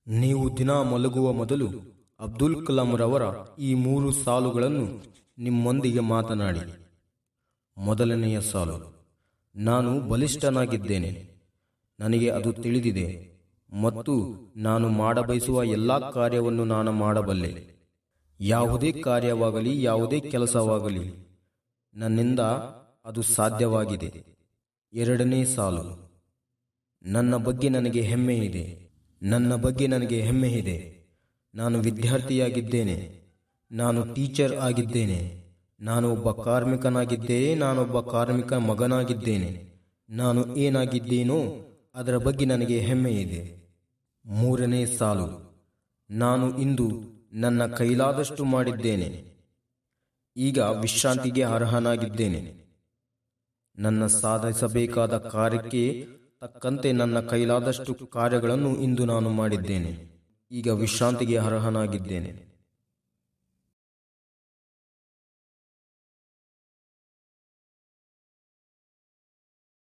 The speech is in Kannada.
ನೀವು ದಿನ ಮಲಗುವ ಮೊದಲು ಅಬ್ದುಲ್ ಕಲಾಂ ರವರ ಈ 3 ಸಾಲುಗಳನ್ನು ನಿಮ್ಮೊಂದಿಗೆ ಮಾತನಾಡಿ. ಮೊದಲನೆಯ ಸಾಲು: ನಾನು ಬಲಿಷ್ಠನಾಗಿದ್ದೇನೆ, ನನಗೆ ಅದು ತಿಳಿದಿದೆ ಮತ್ತು ನಾನು ಮಾಡಬಯಸುವ ಎಲ್ಲ ಕಾರ್ಯವನ್ನು ನಾನು ಮಾಡಬಲ್ಲೆ. ಯಾವುದೇ ಕಾರ್ಯವಾಗಲಿ, ಯಾವುದೇ ಕೆಲಸವಾಗಲಿ, ನನ್ನಿಂದ ಅದು ಸಾಧ್ಯವಾಗಿದೆ. ಎರಡನೇ ಸಾಲು: ನನ್ನ ಬಗ್ಗೆ ನನಗೆ ಹೆಮ್ಮೆ ಇದೆ, ನಾನು ವಿದ್ಯಾರ್ಥಿಯಾಗಿದ್ದೇನೆ, ನಾನು ಟೀಚರ್ ಆಗಿದ್ದೇನೆ, ನಾನು ಒಬ್ಬ ಕಾರ್ಮಿಕನಾಗಿದ್ದೆ, ನಾನೊಬ್ಬ ಕಾರ್ಮಿಕ ಮಗನಾಗಿದ್ದೇನೆ, ನಾನು ಏನಾಗಿದ್ದೇನೋ ಅದರ ಬಗ್ಗೆ ನನಗೆ ಹೆಮ್ಮೆ ಇದೆ. ಮೂರನೇ ಸಾಲು: ನಾನು ಇಂದು ನನ್ನ ಕೈಲಾದಷ್ಟು ಮಾಡಿದ್ದೇನೆ, ಈಗ ವಿಶ್ರಾಂತಿಗೆ ಅರ್ಹನಾಗಿದ್ದೇನೆ. ನನ್ನ ಸಾಧಿಸಬೇಕಾದ ಕಾರ್ಯಕ್ಕೆ ತಕ್ಕಂತೆ ನನ್ನ ಕೈಲಾದಷ್ಟು ಕಾರ್ಯಗಳನ್ನು ಇಂದು ನಾನು ಮಾಡಿದ್ದೇನೆ, ಈಗ ವಿಶ್ರಾಂತಿಗೆ ಅರ್ಹನಾಗಿದ್ದೇನೆ.